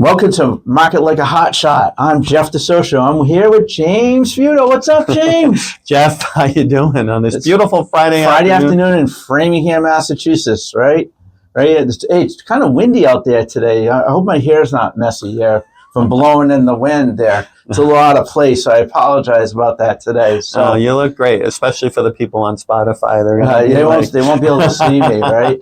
Welcome to Market Like a Hotshot. I'm Jeff DeSocio. I'm here with James Feudo. What's up, James? Jeff, how you doing on this beautiful Friday afternoon in Framingham, Massachusetts, right? It's kind of windy out there today. I hope my hair's not messy here from blowing in the wind there. It's a little out of place, so I apologize about that today. So you look great, especially for the people on Spotify. They won't be able to see me, right?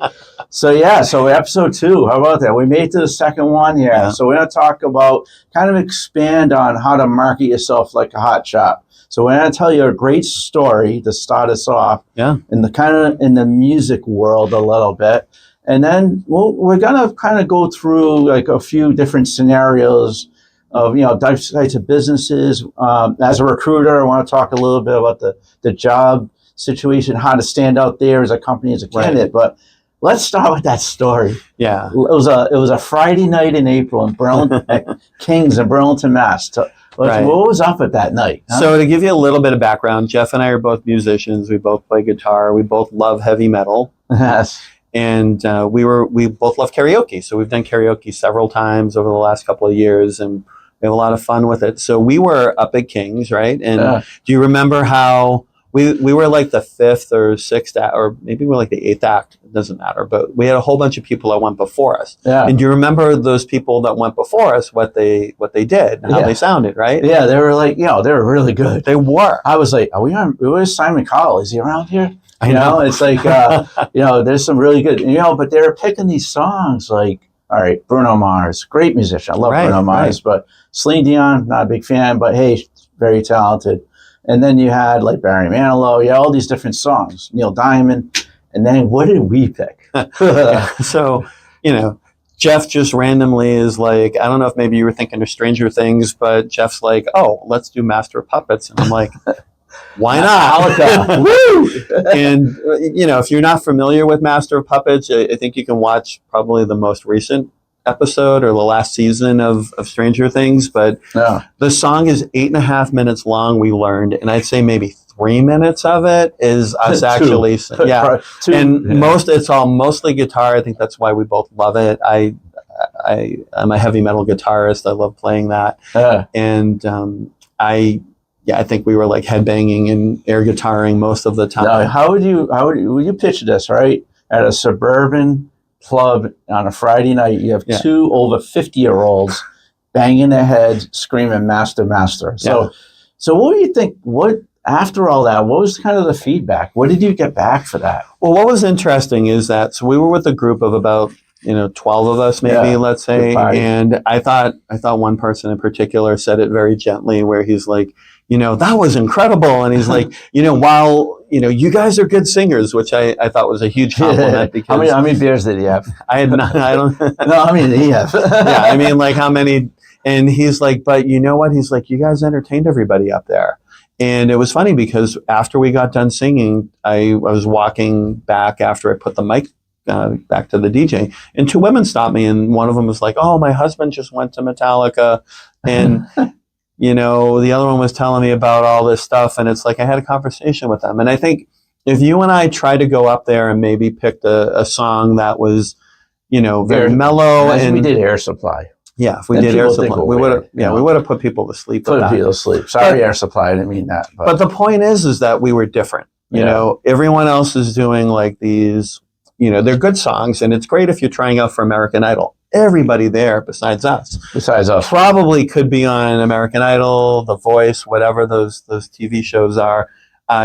So episode 2. How about that? We made it to the second one here. Yeah. So we're going to talk about, kind of expand on how to market yourself like a hot shot. So we're going to tell you a great story to start us off. Yeah. In the music world a little bit. And then we're going to kind of go through like a few different scenarios of, types of businesses. As a recruiter, I want to talk a little bit about the job situation, how to stand out there as a company, as a candidate. Right. But let's start with that story. Yeah. It was a Friday night in April in Burlington, Kings in Burlington, Mass. Right. What was up at that night? Huh? So to give you a little bit of background, Jeff and I are both musicians. We both play guitar. We both love heavy metal. Yes. And we both love karaoke. So we've done karaoke several times over the last couple of years, and we have a lot of fun with it. So we were up at Kings, right? And do you remember how we were like the 5th or 6th act, or maybe we're like the 8th act? It doesn't matter. But we had a whole bunch of people that went before us. Yeah. And do you remember those people that went before us, what they did, how they sounded, right? Yeah, they were like, they were really good. They were. I was like, where's Simon Cowell? Is he around here? I know. It's like, there's some really good, but they were picking these songs like, all right, Bruno Mars, great musician. I love Bruno Mars, but Celine Dion, not a big fan, but hey, very talented. And then you had like Barry Manilow, all these different songs, Neil Diamond. And then what did we pick? So, Jeff just randomly is like, I don't know if maybe you were thinking of Stranger Things, but Jeff's like, oh, let's do Master of Puppets. And I'm like, why not? Metallica. Woo! And, if you're not familiar with Master of Puppets, I think you can watch probably the most recent episode or the last season of Stranger Things. But the song is 8.5 minutes long, we learned. And I'd say maybe 3 minutes of it is us actually. Yeah. It's all mostly guitar. I think that's why we both love it. I'm a heavy metal guitarist. I love playing that. And I think we were like headbanging and air guitaring most of the time. Now, how would you picture this, right? At a suburban club on a Friday night, you have 2 over 50-year-olds banging their heads, screaming "Master, Master." So what do you think? After all that, what was kind of the feedback? What did you get back for that? Well, what was interesting is that we were with a group of about 12 of us, maybe, let's say, and I thought one person in particular said it very gently, where he's like, that was incredible. And he's like, while, you guys are good singers, which I thought was a huge compliment. Because how many beers did he have? I had none. I don't. No, I mean, he have. Yeah, I mean, like how many? And he's like, but you know what? He's like, you guys entertained everybody up there. And it was funny because after we got done singing, I was walking back after I put the mic back to the DJ, and 2 women stopped me, and one of them was like, oh, my husband just went to Metallica. And the other one was telling me about all this stuff, and it's like I had a conversation with them. And I think if you and I tried to go up there and maybe picked a song that was, very mellow, and we did Air Supply. Yeah, if we did Air Supply, we would have. Yeah, we would have put people to sleep. Put people to sleep. Sorry, Air Supply. I didn't mean that. But the point is that we were different. Everyone else is doing like these. They're good songs, and it's great if you're trying out for American Idol. Everybody there, besides us, probably could be on American Idol, The Voice, whatever those TV shows are.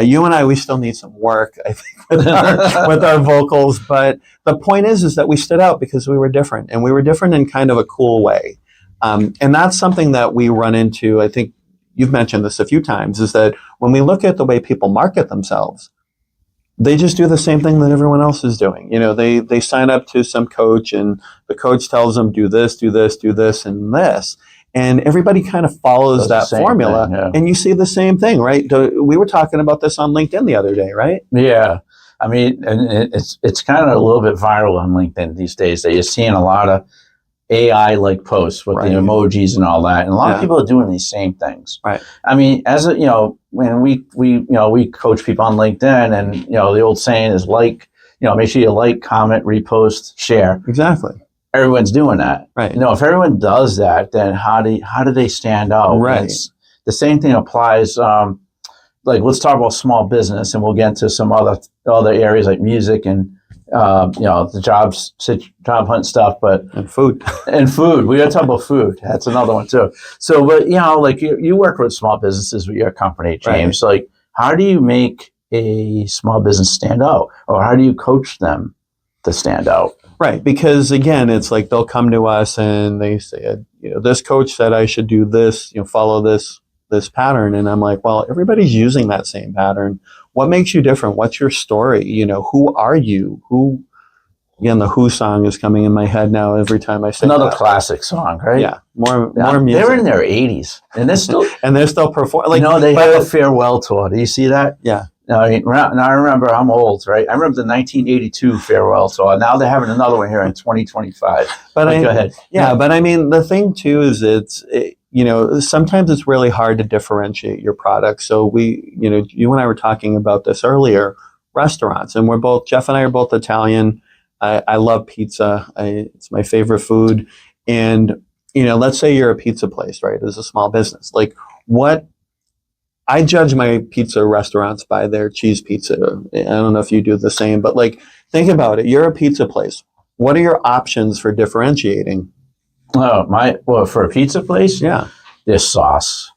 You and I, we still need some work, I think, with our vocals. But the point is that we stood out because we were different, and we were different in kind of a cool way. And that's something that we run into. I think you've mentioned this a few times, is that when we look at the way people market themselves, they just do the same thing that everyone else is doing. They sign up to some coach, and the coach tells them, do this, do this, do this, and this. And everybody kind of follows that formula. Thing, and you see the same thing, right? We were talking about this on LinkedIn the other day, right? Yeah. I mean, and it's kind of a little bit viral on LinkedIn these days that you're seeing a lot of AI-like posts with the emojis and all that, and a lot of people are doing these same things. Right. I mean, when we coach people on LinkedIn, and the old saying is make sure you like, comment, repost, share. Exactly. everyone's doing that. Right. If everyone does that, then how do they stand out? Right. The same thing applies. Like, let's talk about small business, and we'll get into some other areas like music and the job hunt stuff, and food. We got to talk about food. That's another one too. So, but like you work with small businesses with your company, James. Right. Like, how do you make a small business stand out, or how do you coach them to stand out? Right, because again, it's like they'll come to us and they say, this coach said I should do this, follow this pattern, and I'm like, well, everybody's using that same pattern. What makes you different? What's your story? Who are you? Who? Again, the Who song is coming in my head now every time I say another classic song, right? Yeah, more music. They're in their 80s, and they're still performing. They have a farewell tour. Do you see that? Yeah. Now I remember, I'm old, right? I remember the 1982 farewell tour. Now they're having another one here in 2025. But go ahead. Yeah, but I mean, the thing too is sometimes it's really hard to differentiate your product. So you and I were talking about this earlier, restaurants, and Jeff and I are both Italian. I love pizza. It's my favorite food. And, let's say you're a pizza place, right? As a small business, like I judge my pizza restaurants by their cheese pizza. I don't know if you do the same, but think about it. You're a pizza place. What are your options for differentiating? For a pizza place? Yeah. There's sauce.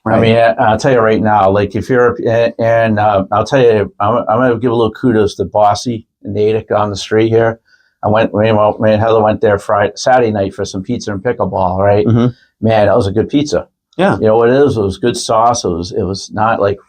Right. I mean, I'll tell you right now, like if you're, and I'll tell you, I'm going to give a little kudos to Bossy and Natick on the street here. Me and Heather went there Saturday night for some pizza and pickleball, right? Mm-hmm. Man, that was a good pizza. Yeah. You know what it is? It was good sauce. It was not like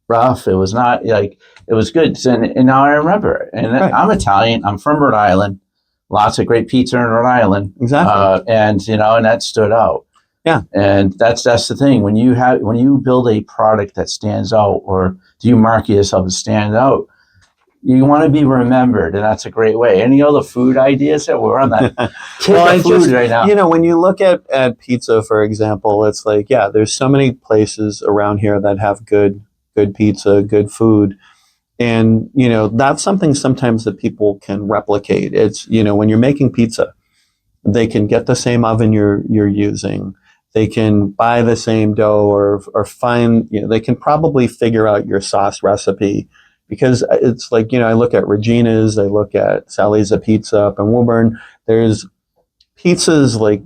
rough. It was not like, it was good. And now I remember it. And right. I'm Italian. I'm from Rhode Island. Lots of great pizza in Rhode Island. Exactly. And that stood out. Yeah. And that's the thing. When you build a product that stands out, or do you market yourself as stand out, you want to be remembered, and that's a great way. Any other food ideas? That we're on that food right now. When you look at pizza, for example, it's like, there's so many places around here that have good pizza, good food. And, that's something sometimes that people can replicate. It's, when you're making pizza, they can get the same oven you're using. They can buy the same dough or find, they can probably figure out your sauce recipe, because it's like, I look at Regina's, I look at Sally's a Pizza up in Woburn. There's pizzas like,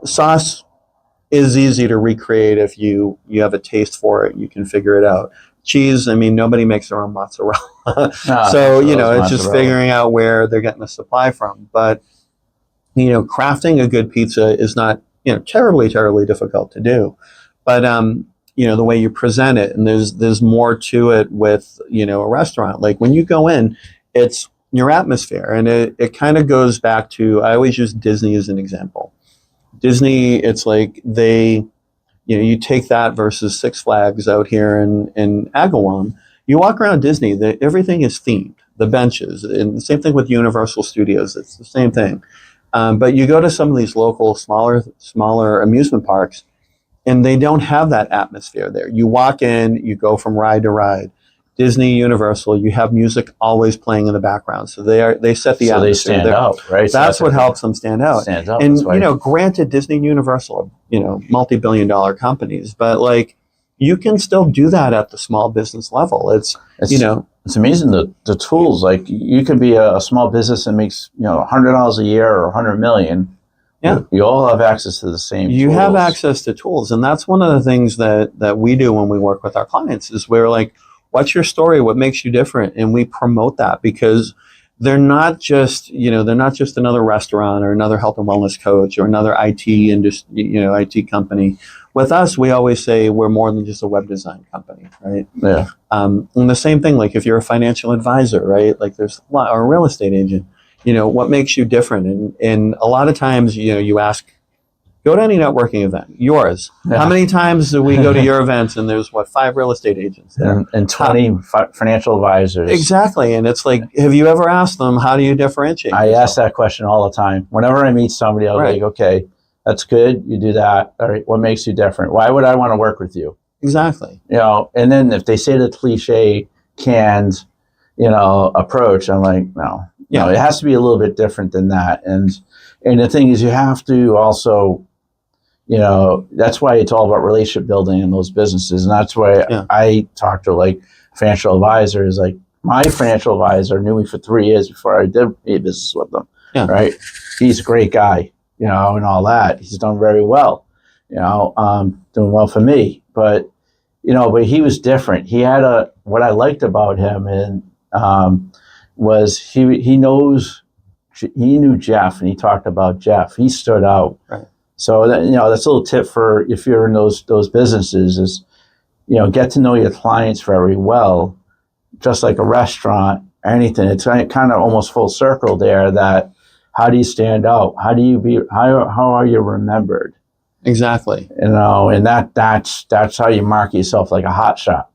sauce is easy to recreate if you have a taste for it, you can figure it out. Cheese, I mean, nobody makes their own mozzarella. So, it's just figuring out where they're getting the supply from. But, crafting a good pizza is not, terribly, terribly difficult to do. But, the way you present it, and there's more to it with, a restaurant. Like when you go in, it's your atmosphere. And it kind of goes back to, I always use Disney as an example. Disney, it's like you take that versus Six Flags out here in Agawam. You walk around Disney, everything is themed. The benches, and the same thing with Universal Studios. It's the same thing. But you go to some of these local, smaller amusement parks, and they don't have that atmosphere there. You walk in, you go from ride to ride. Disney, Universal, you have music always playing in the background. So they set the atmosphere. So they stand out, right? That's what helps them stand out. Stands out. And, granted, Disney and Universal are, multi-billion-dollar companies, but you can still do that at the small business level. It's amazing the tools. Like you could be a small business that makes, $100 a year or $100 million. Yeah. You all have access to the same tools. You have access to tools. And that's one of the things that we do when we work with our clients is we're like, what's your story? What makes you different? And we promote that because they're not just another restaurant or another health and wellness coach or another IT company. With us, we always say we're more than just a web design company, right? Yeah. And the same thing, like if you're a financial advisor, right? Like there's a lot, or a real estate agent, what makes you different? And a lot of times, you ask, go to any networking event, yours. Yeah. How many times do we go to your events and there's 5 real estate agents there? And 20 financial advisors. Exactly. And it's like, have you ever asked them, how do you differentiate I yourself? ask that question all the time. Whenever I meet somebody, I'll be like, okay, that's good. You do that. All right. What makes you different? Why would I want to work with you? Exactly. And then if they say the cliche canned, approach, I'm like, no. Yeah, it has to be a little bit different than that. And And the thing is, you have to also, that's why it's all about relationship building in those businesses. And that's why I talk to like financial advisors. Like my financial advisor knew me for 3 years before I did any business with them. Yeah. Right. He's a great guy, and all that. He's done very well, doing well for me. But, but he was different. He had what I liked about him was he knew Jeff, and he talked about Jeff. He stood out. Right. So that's a little tip for if you're in those businesses is, get to know your clients very well, just like a restaurant or anything. It's kind of almost full circle there. That how do you stand out? How are you remembered? Exactly. And that's how you mark yourself like a hotshot.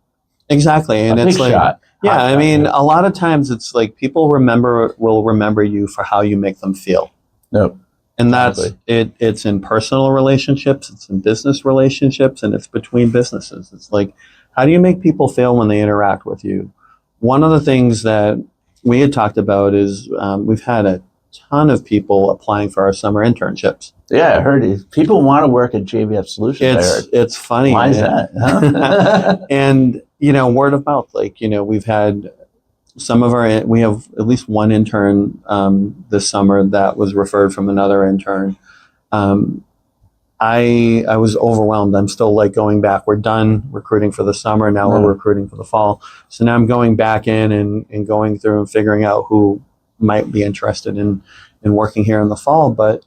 Exactly, and it's like shot. Yeah, I mean, a lot of times it's like people will remember you for how you make them feel. Yep. And that's it. It's in personal relationships, it's in business relationships, and it's between businesses. It's like, how do you make people feel when they interact with you? One of the things that we had talked about is we've had a ton of people applying for our summer internships. Yeah, I heard it. People want to work at JBF Solutions. It's funny. Why is that? Huh? And, word of mouth, like, we've had we have at least one intern this summer that was referred from another intern. I was overwhelmed. I'm still like going back. We're done recruiting for the summer. Now we're recruiting for the fall. So now I'm going back in and going through and figuring out who might be interested in working here in the fall. But,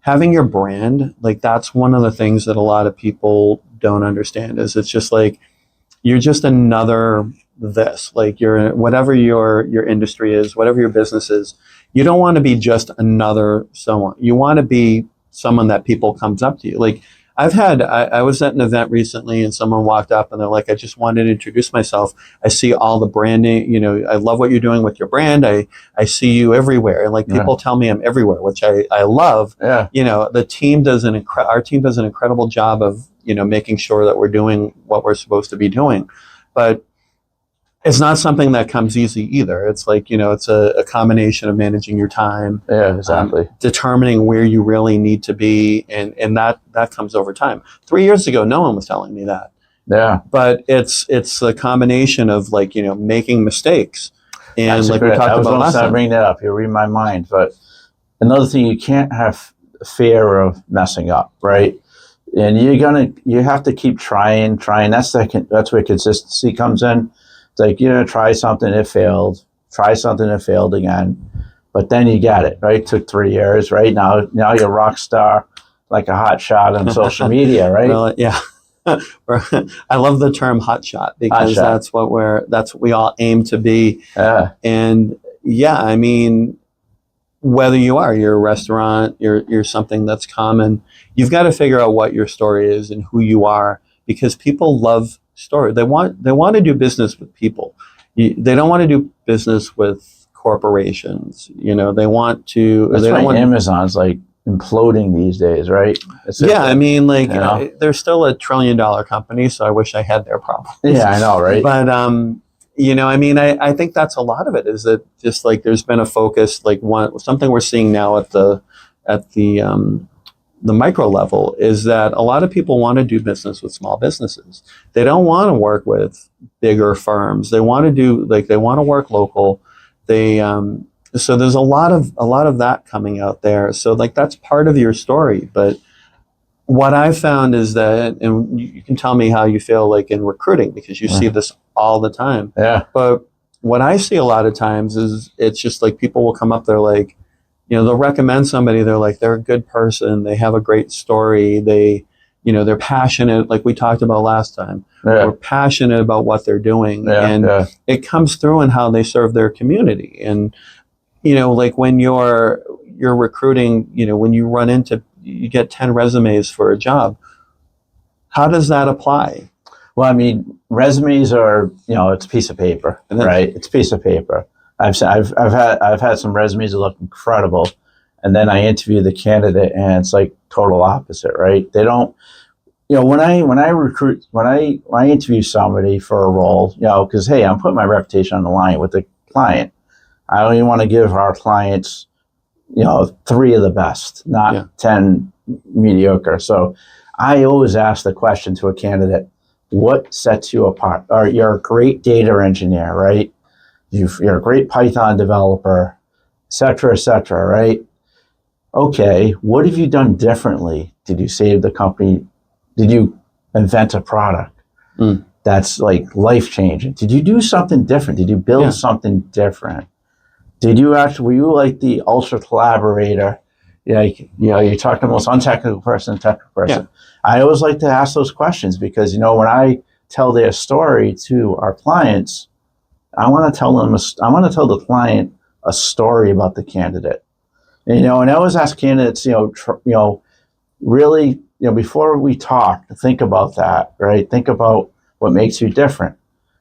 having your brand, like that's one of the things that a lot of people don't understand is it's just like, you're just another this, like you're whatever your industry is, whatever your business is, you don't want to be just another someone. You want to be someone that people comes up to you. Like I was at an event recently and someone walked up and they're like, I just wanted to introduce myself. I see all the branding, I love what you're doing with your brand. I see you everywhere. And like people tell me I'm everywhere, which I love. Yeah. The team does our team does an incredible job of, making sure that we're doing what we're supposed to be doing. But it's not something that comes easy either. It's like, it's a combination of managing your time. Yeah, exactly. Determining where you really need to be. And that comes over time. 3 years ago, no one was telling me that. Yeah. But it's a combination of like, making mistakes. And that's like we talked about last time. Bring that up. You read my mind. But another thing, you can't have fear of messing up, right? And you have to keep trying. That's where consistency comes in. It's like, try something, it failed. Try something, it failed again. But then you get it, right? It took 3 years, right? Now you're a rock star, like a hot shot on social media, right? Well, yeah. I love the term hotshot because that's what we all aim to be. Yeah. And yeah, I mean, whether you're a restaurant, you're something that's common, you've got to figure out what your story is and who you are, because people love story. They want to do business with people. They don't want to do business with corporations. They want to. That's why Amazon's like imploding these days, right? I mean, like they're still $1 trillion company, so I wish I had their problems. Yeah, I know, right? But I mean, I think that's a lot of it. Is that just like there's been a focus, like something we're seeing now at the micro level is that a lot of people want to do business with small businesses. They don't want to work with bigger firms. They want to work local. So there's a lot of that coming out there. So like that's part of your story. But what I found is that, and you can tell me how you feel like in recruiting because you see this all the time. Yeah. But what I see a lot of times is it's just like people will come up, they're like, they'll recommend somebody. They're like, they're a good person. They have a great story. They're passionate. Like we talked about last time, they're passionate about what they're doing. It comes through in how they serve their community. And, like when you're recruiting, when you get 10 resumes for a job, how does that apply? Well, I mean, resumes are, it's a piece of paper, right? It's a piece of paper. I've had some resumes that look incredible, and then I interview the candidate, and it's like total opposite, right? They don't, when I interview somebody for a role, because hey, I'm putting my reputation on the line with the client. I don't even want to give our clients, 3 of the best, not 10 mediocre. So I always ask the question to a candidate, what sets you apart? Or you're a great data engineer, right? You're a great Python developer, et cetera, right? Okay, what have you done differently? Did you save the company? Did you invent a product that's like life-changing? Did you do something different? Did you build something different? Were you like the ultra collaborator? You talk to the most untechnical person, technical person. I always like to ask those questions because, when I tell their story to our clients, I want to tell the client a story about the candidate. And I always ask candidates, really, before we talk, think about that, right? Think about what makes you different.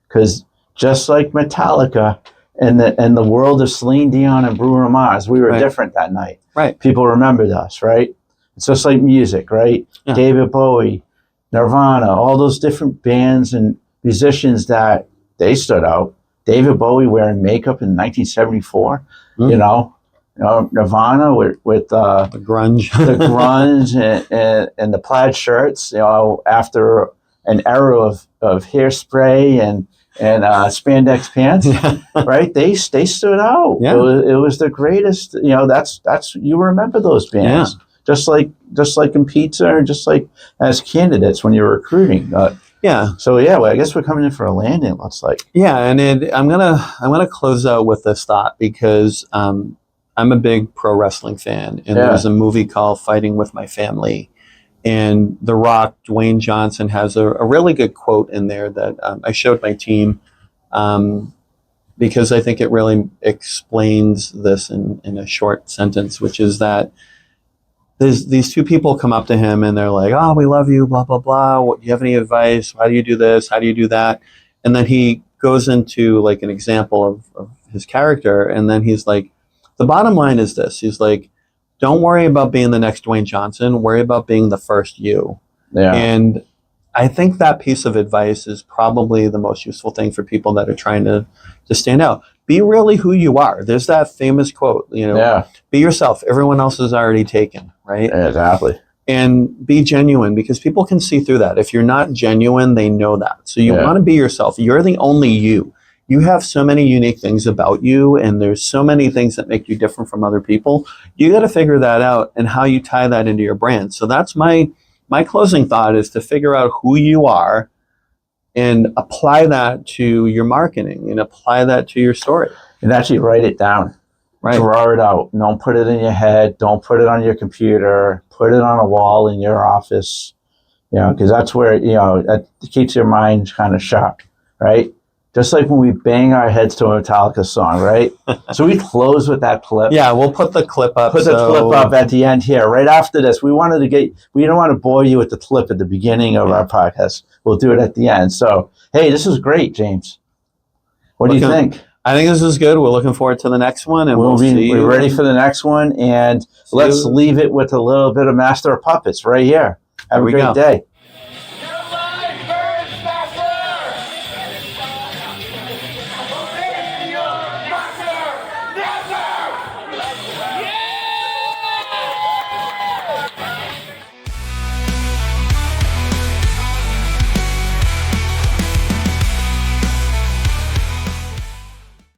Because just like Metallica and the world of Celine Dion and Bruno Mars, we were different that night. Right. People remembered us, right? It's just like music, right? Yeah. David Bowie, Nirvana, all those different bands and musicians that they stood out. David Bowie wearing makeup in 1974, Nirvana with the grunge, and the plaid shirts, after an era of hairspray and spandex pants, right? They stood out. Yeah. It was the greatest. That's you remember those bands, just like in pizza, or just like as candidates when you're recruiting. So I guess we're coming in for a landing. It looks like. Yeah, and I'm gonna close out with this thought because I'm a big pro wrestling fan, and there's a movie called Fighting with My Family. And The Rock, Dwayne Johnson, has a really good quote in there that I showed my team because I think it really explains this in a short sentence, which is that these two people come up to him and they're like, "Oh, we love you, blah, blah, blah. What, do you have any advice? How do you do this? How do you do that?" And then he goes into like an example of his character. And then he's like, the bottom line is this. He's like, don't worry about being the next Dwayne Johnson. Worry about being the first you. Yeah. And I think that piece of advice is probably the most useful thing for people that are trying to stand out. Be really who you are. There's that famous quote, be yourself. Everyone else is already taken, right? Yeah, exactly. And be genuine because people can see through that. If you're not genuine, they know that. So you want to be yourself. You're the only you. You have so many unique things about you, and there's so many things that make you different from other people. You got to figure that out and how you tie that into your brand. So that's my closing thought, is to figure out who you are and apply that to your marketing and apply that to your story. And actually write it down. Right. Draw it out. Don't put it in your head. Don't put it on your computer. Put it on a wall in your office, because that's where, that keeps your mind kind of sharp, right? Just like when we bang our heads to a Metallica song, right? So we close with that clip. Yeah, we'll put the clip up. Put the clip up at the end here, right after this. We don't want to bore you with the clip at the beginning of our podcast. We'll do it at the end. So, hey, this is great, James. What do you think? I think this is good. We're looking forward to the next one, and we're ready for the next one. And let's leave it with a little bit of Master of Puppets right here. Have a great day.